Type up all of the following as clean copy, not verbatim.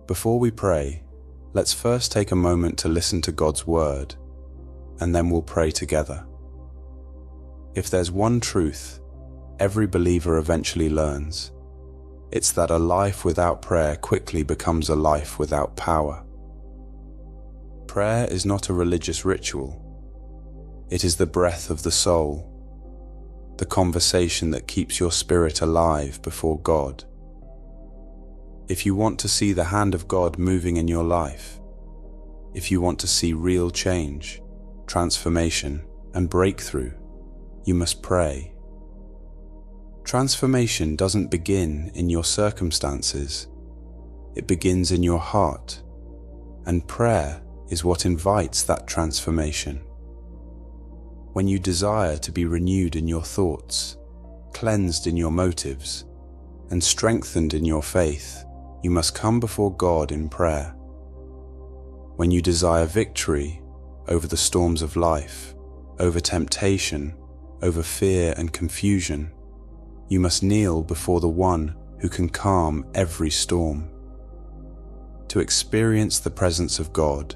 Before we pray, let's first take a moment to listen to God's word, and then we'll pray together. If there's one truth every believer eventually learns, it's that a life without prayer quickly becomes a life without power. Prayer is not a religious ritual. It is the breath of the soul, the conversation that keeps your spirit alive before God. If you want to see the hand of God moving in your life, if you want to see real change, transformation, and breakthrough, you must pray. Transformation doesn't begin in your circumstances. It begins in your heart, and prayer is what invites that transformation. When you desire to be renewed in your thoughts, cleansed in your motives, and strengthened in your faith, you must come before God in prayer. When you desire victory over the storms of life, over temptation, over fear and confusion, you must kneel before the one who can calm every storm. To experience the presence of God,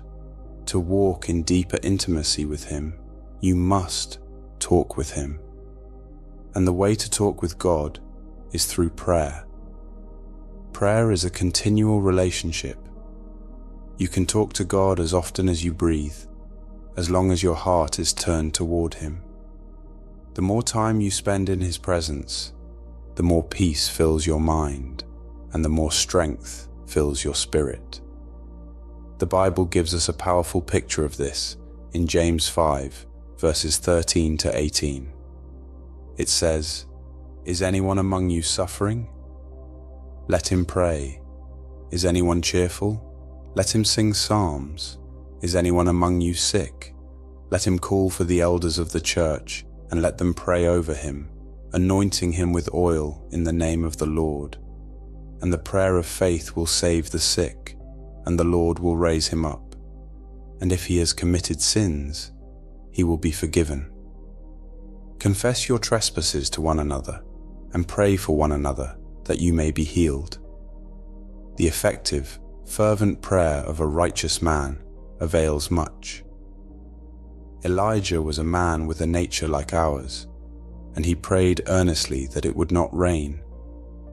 to walk in deeper intimacy with Him, you must talk with Him. And the way to talk with God is through prayer. Prayer is a continual relationship. You can talk to God as often as you breathe, as long as your heart is turned toward Him. The more time you spend in His presence, the more peace fills your mind, and the more strength fills your spirit. The Bible gives us a powerful picture of this in James 5, verses 13 to 18. It says, "Is anyone among you suffering? Let him pray. Is anyone cheerful? Let him sing psalms. Is anyone among you sick? Let him call for the elders of the church, and let them pray over him, anointing him with oil in the name of the Lord. And the prayer of faith will save the sick, and the Lord will raise him up. And if he has committed sins, he will be forgiven. Confess your trespasses to one another, and pray for one another, that you may be healed. The effective, fervent prayer of a righteous man avails much." Elijah was a man with a nature like ours, and he prayed earnestly that it would not rain,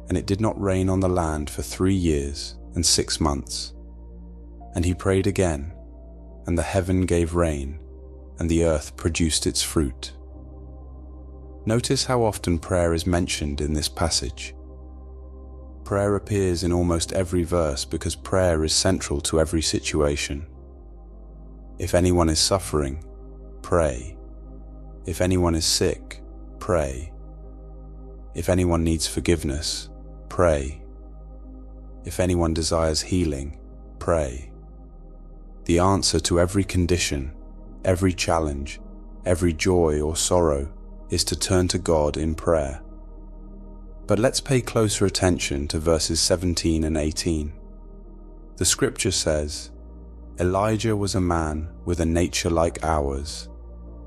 and it did not rain on the land for 3 years and 6 months. And he prayed again, and the heaven gave rain, and the earth produced its fruit. Notice how often prayer is mentioned in this passage. Prayer appears in almost every verse because prayer is central to every situation. If anyone is suffering, pray. If anyone is sick, pray. If anyone needs forgiveness, pray. If anyone desires healing, pray. The answer to every condition, every challenge, every joy or sorrow is to turn to God in prayer. But let's pay closer attention to verses 17 and 18. The scripture says, "Elijah was a man with a nature like ours,"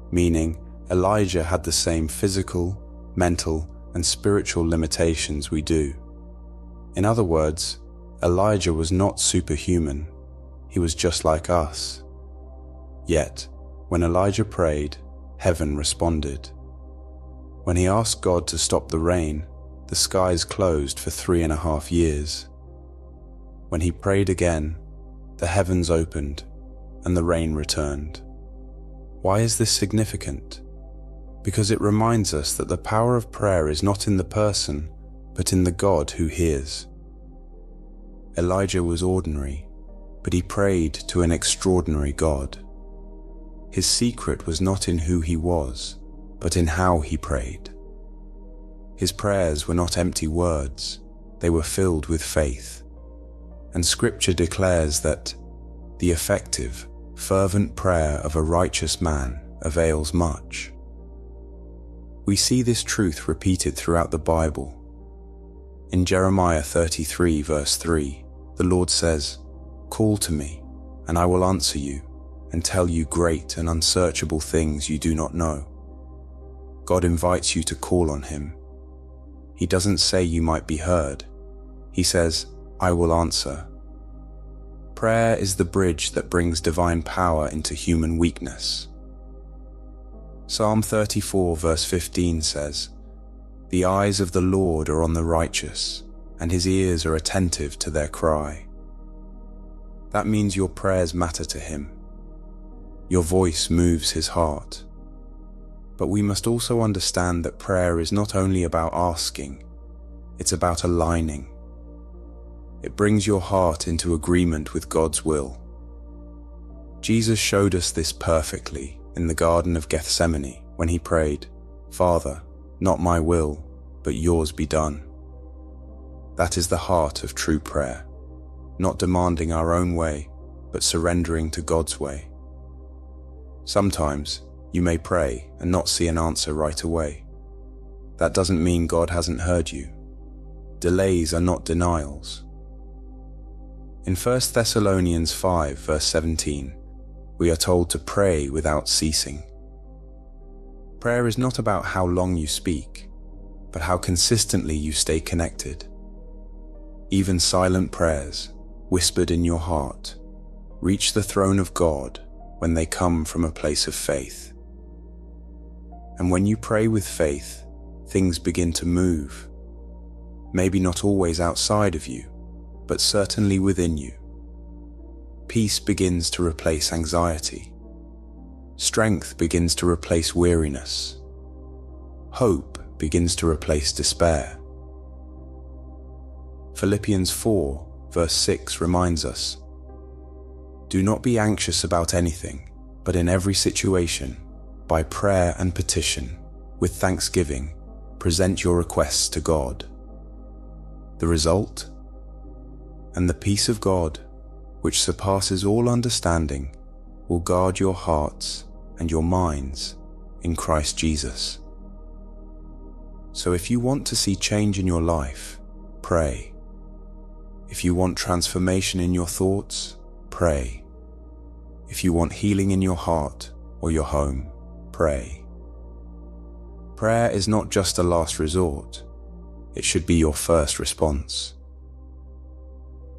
meaning Elijah had the same physical, mental, and spiritual limitations we do. In other words, Elijah was not superhuman. He was just like us. Yet, when Elijah prayed, heaven responded. When he asked God to stop the rain, the skies closed for 3.5 years. When he prayed again, the heavens opened and the rain returned. Why is this significant? Because it reminds us that the power of prayer is not in the person, but in the God who hears. Elijah was ordinary, but he prayed to an extraordinary God. His secret was not in who he was, but in how he prayed. His prayers were not empty words, they were filled with faith. And Scripture declares that the effective, fervent prayer of a righteous man avails much. We see this truth repeated throughout the Bible. In Jeremiah 33 verse 3, the Lord says, "Call to me, and I will answer you, and tell you great and unsearchable things you do not know." God invites you to call on Him. He doesn't say you might be heard. He says, "I will answer." Prayer is the bridge that brings divine power into human weakness. Psalm 34 verse 15 says, "The eyes of the Lord are on the righteous, and his ears are attentive to their cry." That means your prayers matter to him. Your voice moves his heart. But we must also understand that prayer is not only about asking, it's about aligning. It brings your heart into agreement with God's will. Jesus showed us this perfectly in the Garden of Gethsemane when he prayed, "Father, not my will, but yours be done." That is the heart of true prayer, not demanding our own way, but surrendering to God's way. Sometimes you may pray and not see an answer right away. That doesn't mean God hasn't heard you. Delays are not denials. In 1 Thessalonians 5 verse 17, we are told to pray without ceasing. Prayer is not about how long you speak, but how consistently you stay connected. Even silent prayers, whispered in your heart, reach the throne of God when they come from a place of faith. And when you pray with faith, things begin to move. Maybe not always outside of you, but certainly within you. Peace begins to replace anxiety. Strength begins to replace weariness. Hope begins to replace despair. Philippians 4 verse 6 reminds us, "Do not be anxious about anything, but in every situation, by prayer and petition, with thanksgiving, present your requests to God." The result? "And the peace of God, which surpasses all understanding, will guard your hearts and your minds in Christ Jesus." So if you want to see change in your life, pray. If you want transformation in your thoughts, pray. If you want healing in your heart or your home, pray. Prayer is not just a last resort, it should be your first response.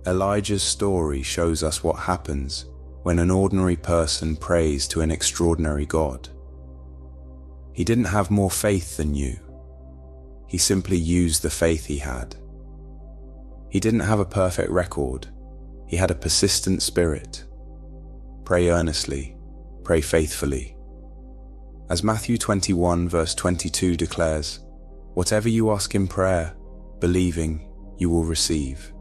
Elijah's story shows us what happens when an ordinary person prays to an extraordinary God. He didn't have more faith than you. He simply used the faith he had. He didn't have a perfect record. He had a persistent spirit. Pray earnestly, pray faithfully. As Matthew 21 verse 22 declares, "Whatever you ask in prayer, believing, you will receive."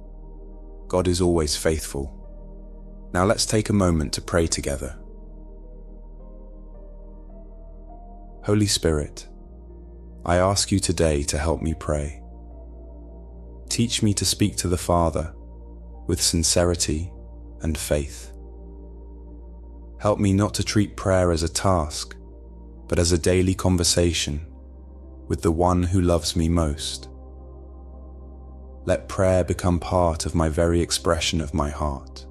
God is always faithful. Now let's take a moment to pray together. Holy Spirit, I ask you today to help me pray. Teach me to speak to the Father with sincerity and faith. Help me not to treat prayer as a task, but as a daily conversation with the one who loves me most. Let prayer become part of my very expression of my heart.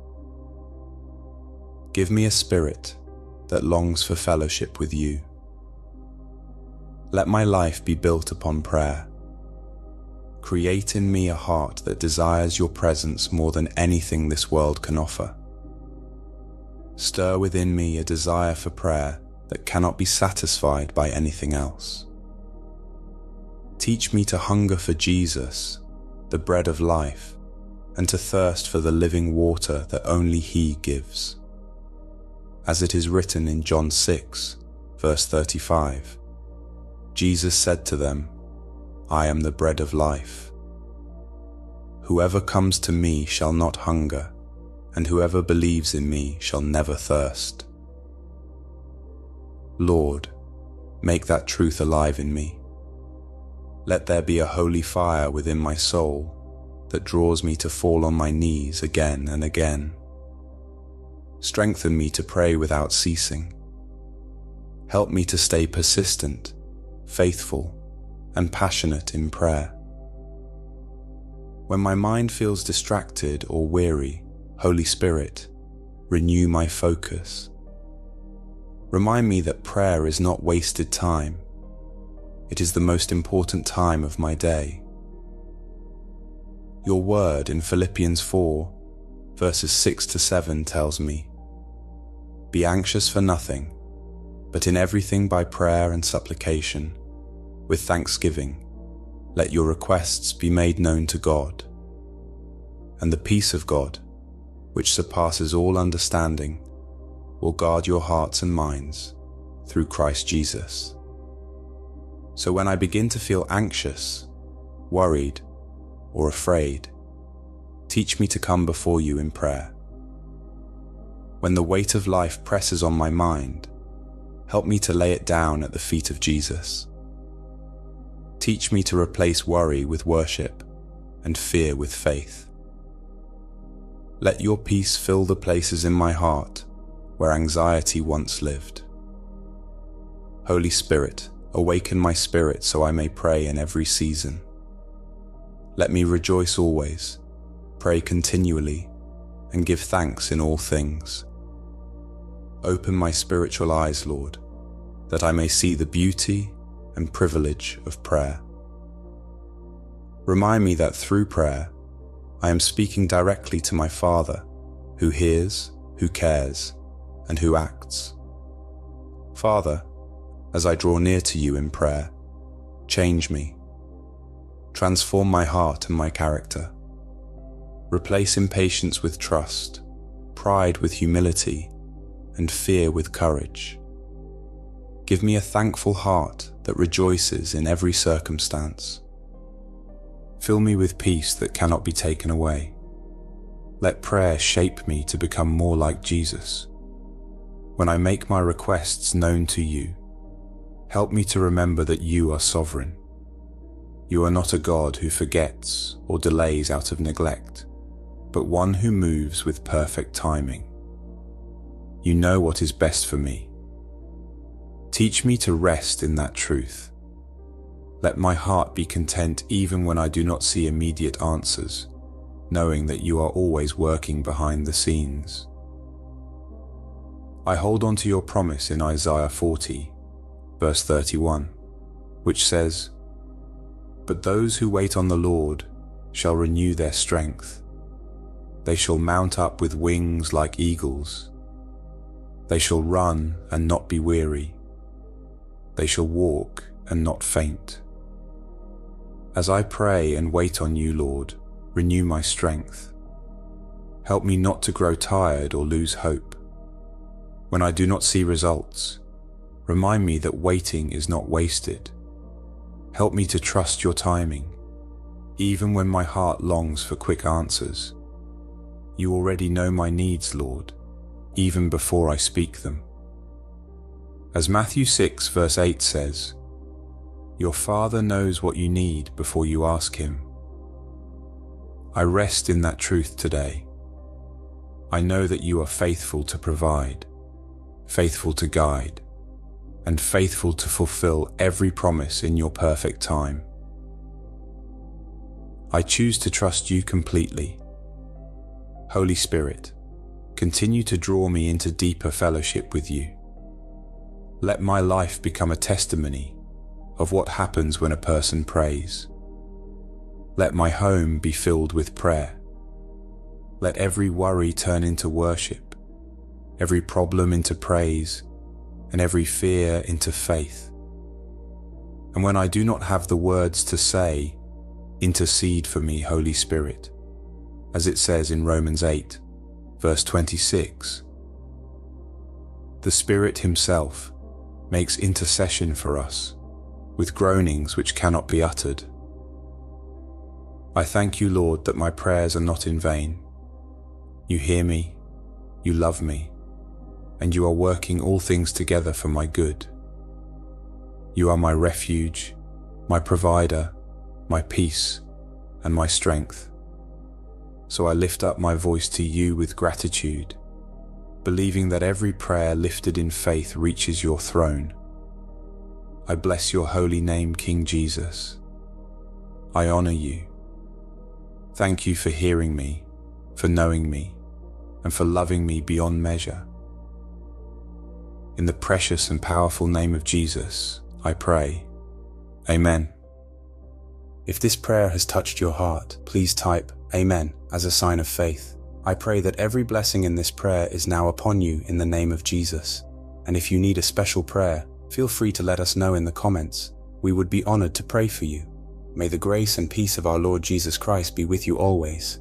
Give me a spirit that longs for fellowship with you. Let my life be built upon prayer. Create in me a heart that desires your presence more than anything this world can offer. Stir within me a desire for prayer that cannot be satisfied by anything else. Teach me to hunger for Jesus, the bread of life, and to thirst for the living water that only He gives. As it is written in John 6, verse 35, Jesus said to them, "I am the bread of life. Whoever comes to me shall not hunger, and whoever believes in me shall never thirst." Lord, make that truth alive in me. Let there be a holy fire within my soul that draws me to fall on my knees again and again. Strengthen me to pray without ceasing. Help me to stay persistent, faithful, and passionate in prayer. When my mind feels distracted or weary, Holy Spirit, renew my focus. Remind me that prayer is not wasted time. It is the most important time of my day. Your word in Philippians 4, verses 6 to 7 tells me, "Be anxious for nothing, but in everything by prayer and supplication, with thanksgiving, let your requests be made known to God. And the peace of God, which surpasses all understanding, will guard your hearts and minds through Christ Jesus." So when I begin to feel anxious, worried, or afraid, teach me to come before you in prayer. When the weight of life presses on my mind, help me to lay it down at the feet of Jesus. Teach me to replace worry with worship and fear with faith. Let your peace fill the places in my heart where anxiety once lived. Holy Spirit, awaken my spirit so I may pray in every season. Let me rejoice always, pray continually, and give thanks in all things. Open my spiritual eyes, Lord, that I may see the beauty and privilege of prayer. Remind me that through prayer, I am speaking directly to my Father, who hears, who cares, and who acts. Father, as I draw near to you in prayer, change me. Transform my heart and my character. Replace impatience with trust, pride with humility, and fear with courage. Give me a thankful heart that rejoices in every circumstance. Fill me with peace that cannot be taken away. Let prayer shape me to become more like Jesus. When I make my requests known to you, help me to remember that you are sovereign. You are not a God who forgets or delays out of neglect, but one who moves with perfect timing. You know what is best for me. Teach me to rest in that truth. Let my heart be content even when I do not see immediate answers, knowing that you are always working behind the scenes. I hold on to your promise in Isaiah 40, verse 31, which says, "But those who wait on the Lord shall renew their strength. They shall mount up with wings like eagles. They shall run and not be weary. They shall walk and not faint." As I pray and wait on you, Lord, renew my strength. Help me not to grow tired or lose hope. When I do not see results, remind me that waiting is not wasted. Help me to trust your timing, even when my heart longs for quick answers. You already know my needs, Lord, even before I speak them. As Matthew 6 verse 8 says, "Your Father knows what you need before you ask him." I rest in that truth today. I know that you are faithful to provide, faithful to guide, and faithful to fulfill every promise in your perfect time. I choose to trust you completely. Holy Spirit, continue to draw me into deeper fellowship with you. Let my life become a testimony of what happens when a person prays. Let my home be filled with prayer. Let every worry turn into worship, every problem into praise, and every fear into faith. And when I do not have the words to say, intercede for me, Holy Spirit, as it says in Romans 8, verse 26. The Spirit himself makes intercession for us, with groanings which cannot be uttered. I thank you, Lord, that my prayers are not in vain. You hear me, you love me, and you are working all things together for my good. You are my refuge, my provider, my peace, and my strength. So I lift up my voice to you with gratitude, believing that every prayer lifted in faith reaches your throne. I bless your holy name, King Jesus. I honor you. Thank you for hearing me, for knowing me, and for loving me beyond measure. In the precious and powerful name of Jesus, I pray. Amen. If this prayer has touched your heart, please type Amen as a sign of faith. I pray that every blessing in this prayer is now upon you in the name of Jesus. And if you need a special prayer, feel free to let us know in the comments. We would be honored to pray for you. May the grace and peace of our Lord Jesus Christ be with you always.